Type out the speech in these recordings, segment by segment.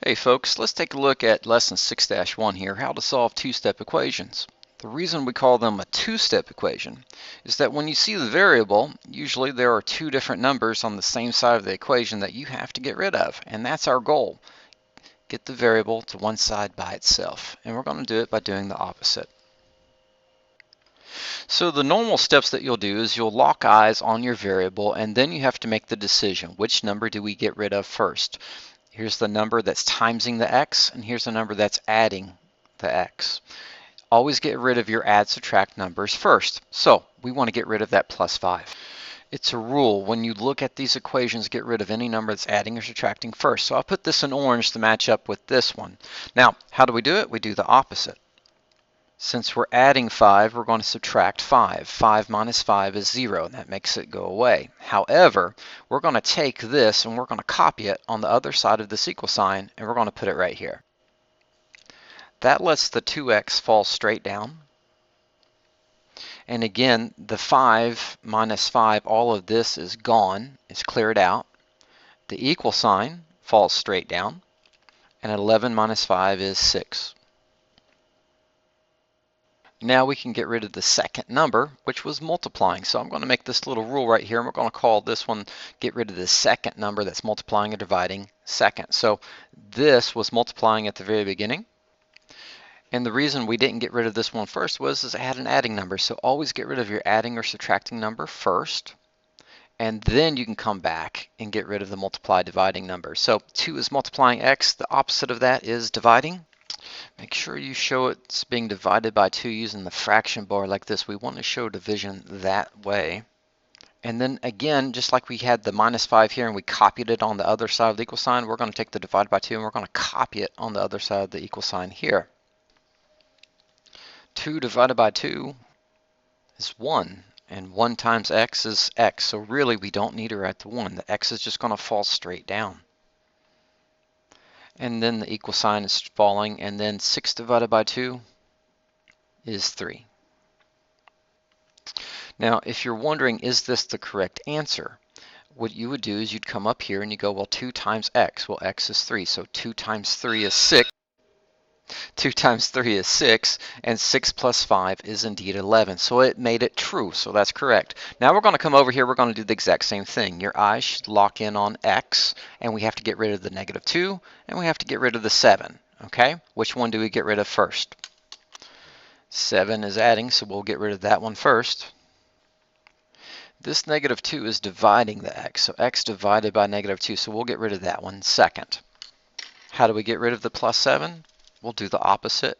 Hey folks, let's take a look at lesson 6-1 here, how to solve two-step equations. The reason we call them a two-step equation is that when you see the variable, usually there are two different numbers on the same side of the equation that you have to get rid of, and that's our goal. Get the variable to one side by itself, and we're going to do it by doing the opposite. So the normal steps that you'll do is you'll lock eyes on your variable, and then you have to make the decision, which number do we get rid of first? Here's the number that's timesing the x, and here's the number that's adding the x. Always get rid of your add subtract numbers first. So we want to get rid of that plus 5. It's a rule. When you look at these equations, get rid of any number that's adding or subtracting first. So I'll put this in orange to match up with this one. Now, how do we do it? We do the opposite. Since we're adding 5, we're going to subtract 5. 5 minus 5 is 0, and that makes it go away. However, we're going to take this and we're going to copy it on the other side of this equal sign, and we're going to put it right here. That lets the 2x fall straight down. And again, the 5 minus 5, all of this is gone, it's cleared out. The equal sign falls straight down, and 11 minus 5 is 6. Now we can get rid of the second number, which was multiplying. So I'm going to make this little rule right here, and we're going to call this one, get rid of the second number that's multiplying and dividing second. So this was multiplying at the very beginning. And the reason we didn't get rid of this one first was it had an adding number. So always get rid of your adding or subtracting number first. And then you can come back and get rid of the multiply dividing number. So 2 is multiplying x. The opposite of that is dividing. Make sure you show it's being divided by 2 using the fraction bar like this. We want to show division that way. And then again, just like we had the minus 5 here and we copied it on the other side of the equal sign, we're going to take the divided by 2 and we're going to copy it on the other side of the equal sign here. 2 divided by 2 is 1, and 1 times x is x. So really we don't need to write the 1. The x is just going to fall straight down. And then the equal sign is falling, and then 6 divided by 2 is 3. Now, if you're wondering, is this the correct answer? What you would do is you'd come up here and you go, well, 2 times x. Well, x is 3, so 2 times 3 is 6. 2 times 3 is 6, and 6 plus 5 is indeed 11. So it made it true, so that's correct. Now we're going to come over here, we're going to do the exact same thing. Your eyes should lock in on x, and we have to get rid of the negative 2, and we have to get rid of the 7. Okay? Which one do we get rid of first? 7 is adding, so we'll get rid of that one first. This negative 2 is dividing the x, so x divided by negative 2, so we'll get rid of that one second. How do we get rid of the plus 7? We'll do the opposite,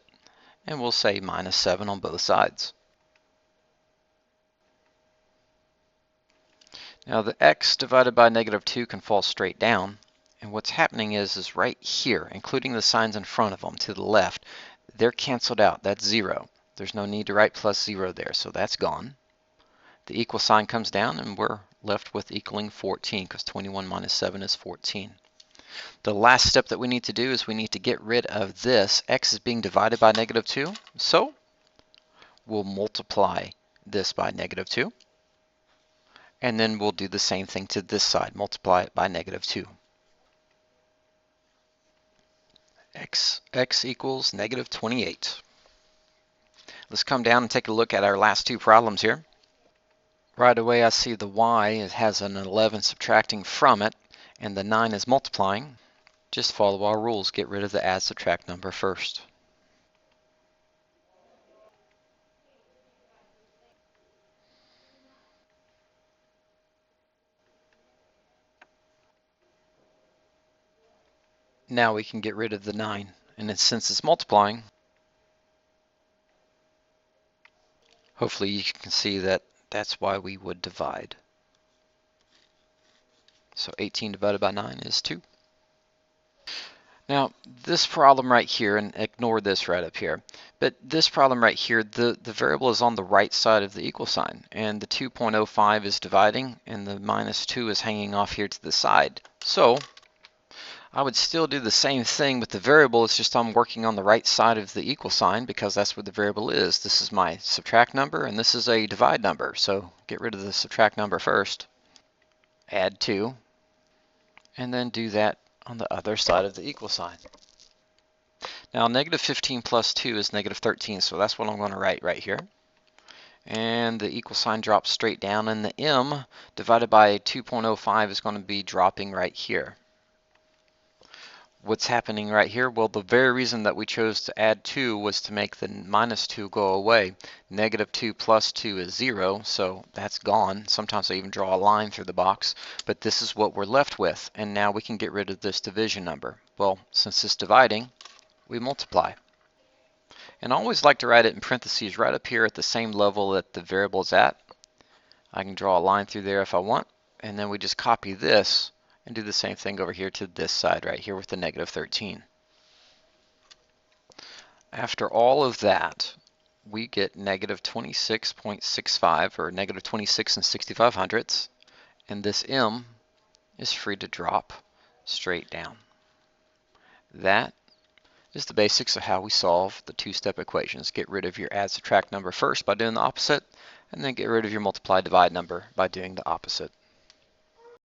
and we'll say minus 7 on both sides. Now the x divided by negative 2 can fall straight down, and what's happening is right here, including the signs in front of them to the left, they're canceled out. That's 0. There's no need to write plus 0 there, so that's gone. The equal sign comes down, and we're left with equaling 14, because 21 minus 7 is 14. The last step that we need to do is we need to get rid of this. X is being divided by negative 2, so we'll multiply this by negative 2. And then we'll do the same thing to this side, multiply it by negative 2. X equals negative 28. Let's come down and take a look at our last two problems here. Right away I see the y, it has an 11 subtracting from it, and the 9 is multiplying. Just follow our rules. Get rid of the add subtract number first. Now we can get rid of the 9. And since it's multiplying, hopefully you can see that that's why we would divide. So 18 divided by 9 is 2. Now, this problem right here, and ignore this right up here, but this problem right here, the variable is on the right side of the equal sign, and the 2.05 is dividing, and the minus 2 is hanging off here to the side. So I would still do the same thing with the variable, it's just I'm working on the right side of the equal sign because that's where the variable is. This is my subtract number, and this is a divide number, so get rid of the subtract number first. Add 2, and then do that on the other side of the equal sign. Now negative 15 plus 2 is negative 13, so that's what I'm going to write right here. And the equal sign drops straight down, and the m divided by 2.05 is going to be dropping right here. What's happening right here? Well, the very reason that we chose to add 2 was to make the minus 2 go away. Negative 2 plus 2 is 0, so that's gone. Sometimes I even draw a line through the box, but this is what we're left with, and now we can get rid of this division number. Well, since it's dividing, we multiply. And I always like to write it in parentheses right up here at the same level that the variable is at. I can draw a line through there if I want, and then we just copy this and do the same thing over here to this side right here with the negative 13. After all of that, we get negative 26.65, or negative 26 and 65 hundredths, and this m is free to drop straight down. That is the basics of how we solve the two-step equations. Get rid of your add subtract number first by doing the opposite, and then get rid of your multiply divide number by doing the opposite.